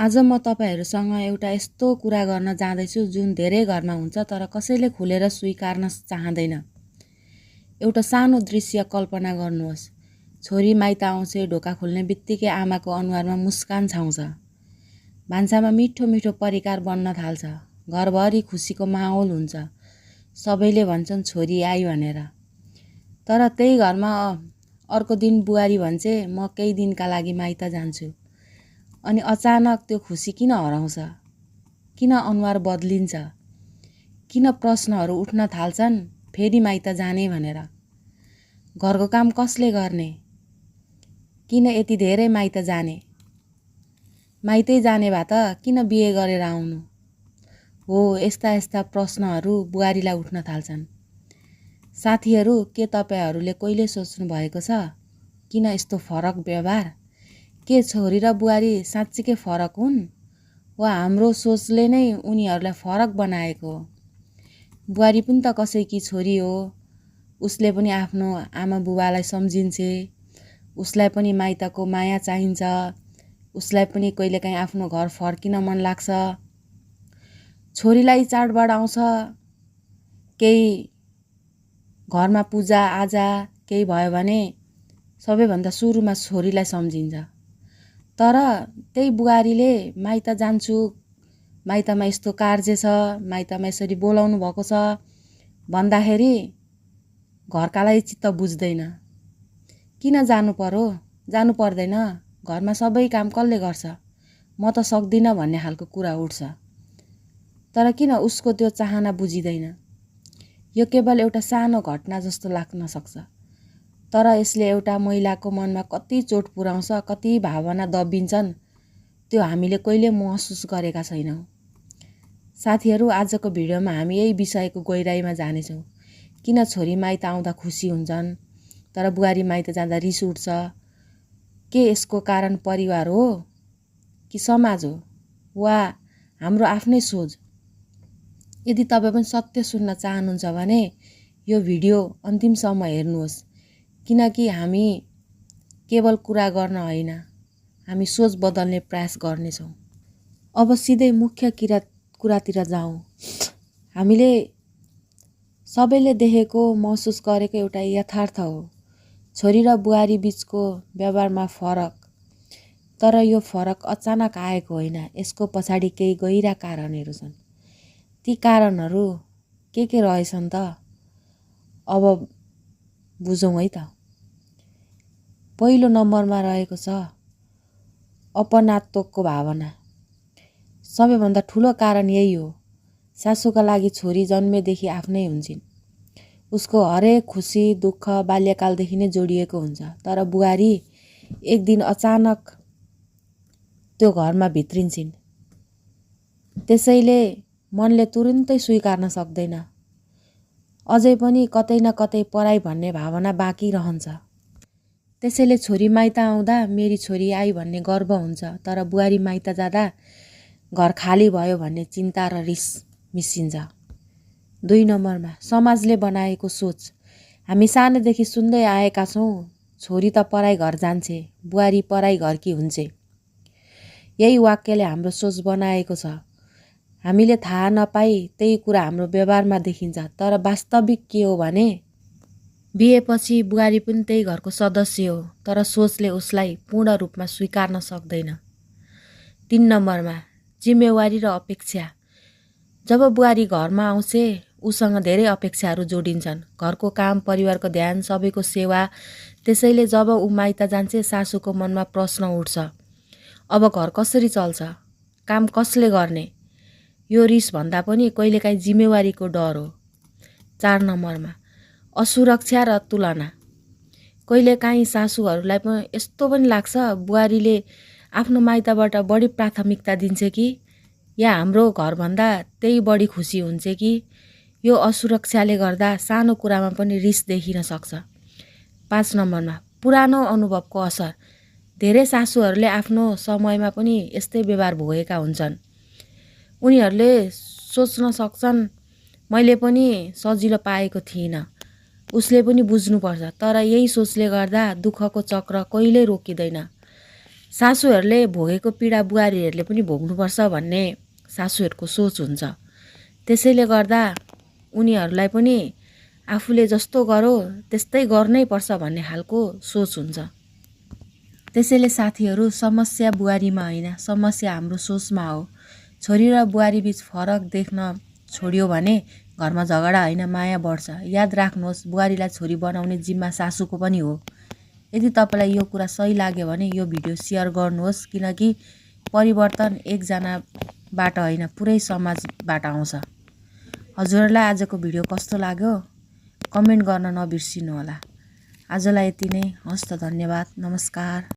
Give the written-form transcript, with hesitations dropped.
आज म तपाईहरुसँग एउटा यस्तो कुरा गर्न जाँदैछु जुन धेरै घरमा हुन्छ तर कसैले खुलेर स्वीकार्न चाहदैन। एउटा सानो दृश्य कल्पना गर्नुहोस्। छोरी माइत आउँछे, ढोका खोल्ने बित्तिकै आमाको अनुहारमा मुस्कान छाउँछ। भान्सामा मिठो मिठो परिकार बन्न थाल्छ। घरभरि खुसीको माहौल हुन्छ। सबैले भन्छन् छोरी आई भनेर। तर त्यही घरमा अर्को दिन बुहारी भन्छे म केही दिनका लागि माइत जान्छु। अनि अचानक त्यो खुसी किन हराउँछ? किन अनुहार बदलिन्छ? किन प्रश्नहरू उठ्न थाल्छन् फेरि माइत जाने भनेर? घरको काम कसले गर्ने? किन यति धेरै माइत जाने? माइतै जाने भए त किन बिहे गरेर आउनु? हो, यस्ता यस्ता प्रश्नहरू बुहारीलाई उठ्न थाल्छन्। साथीहरू, के तपाईहरूले कहिले सोच्नु भएको छ किन यस्तो फरक व्यवहार? के छोरी र बुहारी साँच्चीकै फरक हुन्? वा हाम्रो सोचले नै उनीहरूलाई फरक बनाएको हो? बुहारी पनि त कसैकी छोरी हो। उसले पनि आफ्नो आमा बुबालाई सम्झिन्छे। उसलाई पनि माइतको माया चाहिन्छ। उसलाई पनि कहिलेकाहीँ आफ्नो घर फर्किन मन लाग्छ। छोरीलाई चाडबाड आउँछ, केही घरमा पूजा आजा केही भयो भने सबैभन्दा सुरुमा छोरीलाई सम्झिन्छ। तर त्यही बुहारीले माइत जान्छु, माइतमा यस्तो कार्य छ, माइतमा यसरी बोलाउनु भएको छ भन्दाखेरि घरकालाई चित्त बुझ्दैन। किन जानु पर्यो? जानु पर्दैन। घरमा सबै काम कसले गर्छ? म त सक्दिनँ भन्ने खालको कुरा उठ्छ। तर किन उसको त्यो चाहना बुझिँदैन? यो केवल एउटा सानो घटना जस्तो लाग्न सक्छ, तर यसले एउटा महिलाको मनमा कति चोट पुर्याउँछ, कति भावना दबिन्छन् त्यो हामीले कहिले महसुस गरेका छैनौँ। साथीहरू, आजको भिडियोमा हामी यही विषयको गहिराइमा जानेछौँ। किन छोरी माइत आउँदा खुसी हुन्छन् तर बुहारी माइत जाँदा रिस उठ्छ? के यसको कारण परिवार हो कि समाज हो वा हाम्रो आफ्नै सोच? यदि तपाईँ पनि सत्य सुन्न चाहनुहुन्छ भने यो भिडियो अन्तिमसम्म हेर्नुहोस्, किनकि हामी केवल कुरा गर्न होइन, हामी सोच बदल्ने प्रयास गर्नेछौँ। अब सिधै मुख्य कुरातिर जाउँ। हामीले सबैले देखेको महसुस गरेको एउटा यथार्थ हो, छोरी र बुहारी बिचको व्यवहारमा फरक। तर यो फरक अचानक आएको होइन, यसको पछाडि केही गहिरा कारणहरू छन्। ती कारणहरू के रहेछन् त? अब बुझौँ है त। पहिलो नम्बरमा रहेको छ अपनात्वको भावना। सबैभन्दा ठुलो कारण यही हो। सासूका लागि छोरी जन्मेदेखि आफ्नै हुन्छन्। उसको हरेक खुसी दुःख बाल्यकालदेखि नै जोडिएको हुन्छ। तर बुहारी एक दिन अचानक त्यो घरमा भित्रिन्छन्। त्यसैले मनले तुरुन्तै स्वीकार्न सक्दैन। अझै पनि कतै न कतै पराई भन्ने भावना बाँकी रहन्छ। त्यसैले छोरी माइत आउँदा मेरी छोरी आई भन्ने गर्व हुन्छ, तर बुहारी माइत जाँदा घर खाली भयो भन्ने चिन्ता र रिस मिसिन्छ। 2 नम्बरमा समाजले बनाएको सोच। हामी सानैदेखि सुन्दै आएका छौँ, छोरी त पराई घर जान्छे, बुहारी पराई घरकी हुन्छे। यही वाक्यले हाम्रो सोच बनाएको छ। हामीले थाहा नपाई त्यही कुरा हाम्रो व्यवहारमा देखिन्छ। तर वास्तविक के हो भने बिहेपछि बुहारी पनि त्यही घरको सदस्य हो, तर सोचले उसलाई पूर्ण रूपमा स्वीकार्न सक्दैन। 3 नम्बरमा जिम्मेवारी र अपेक्षा। जब बुहारी घरमा आउँछे उसँग धेरै अपेक्षाहरू जोडिन्छन्। घरको काम, परिवारको ध्यान, सबैको सेवा। त्यसैले जब ऊ माइत जान्छे सासूको मनमा प्रश्न उठ्छ, अब घर कसरी चल्छ? काम कसले गर्ने? यो रिस भन्दा पनि कहिलेकाहीँ जिम्मेवारीको डर हो। 4 नम्बरमा असुरक्षा र तुलना। कहिलेकाहीँ सासूहरूलाई पनि यस्तो पनि लाग्छ बुहारीले आफ्नो माइतबाट बढी प्राथमिकता दिन्छ कि या हाम्रो घरभन्दा त्यही बढी खुसी हुन्छ कि? यो असुरक्षाले गर्दा सानो कुरामा पनि रिस देखिन सक्छ। 5 नम्बरमा पुरानो अनुभवको असर। धेरै सासूहरूले आफ्नो समयमा पनि यस्तै व्यवहार भोगेका हुन्छन्। उनीहरूले सोच्न सक्छन् मैले पनि सजिलो पाएको थिइनँ, उसले पनि बुझ्नुपर्छ। तर यही सोचले गर्दा दुःखको चक्र कहिल्यै रोकिँदैन। सासूहरूले भोगेको पीडा बुहारीहरूले पनि भोग्नुपर्छ भन्ने सासूहरूको सोच हुन्छ। त्यसैले गर्दा उनीहरूलाई पनि आफूले जस्तो गरो त्यस्तै गर्नै पर्छ भन्ने खालको सोच हुन्छ। त्यसैले साथीहरू, समस्या बुहारीमा होइन, समस्या हाम्रो सोचमा हो। छोरी र बुहारी बीच फरक देख्न छोड्यो भने घरमा झगडा होइन, माया बढ्छ। याद राख्नुहोस्, बुहारीलाई छोरी बनाउने जिम्मा सासूको पनि हो। यदि तपाईँलाई यो कुरा सही लाग्यो भने यो भिडियो सेयर गर्नुहोस्, किनकि परिवर्तन एकजनाबाट होइन, पुरै समाजबाट आउँछ। हजुरहरूलाई आजको भिडियो कस्तो लाग्यो कमेन्ट गर्न नबिर्सिनु होला। आजलाई यति नै। हस् त, धन्यवाद, नमस्कार।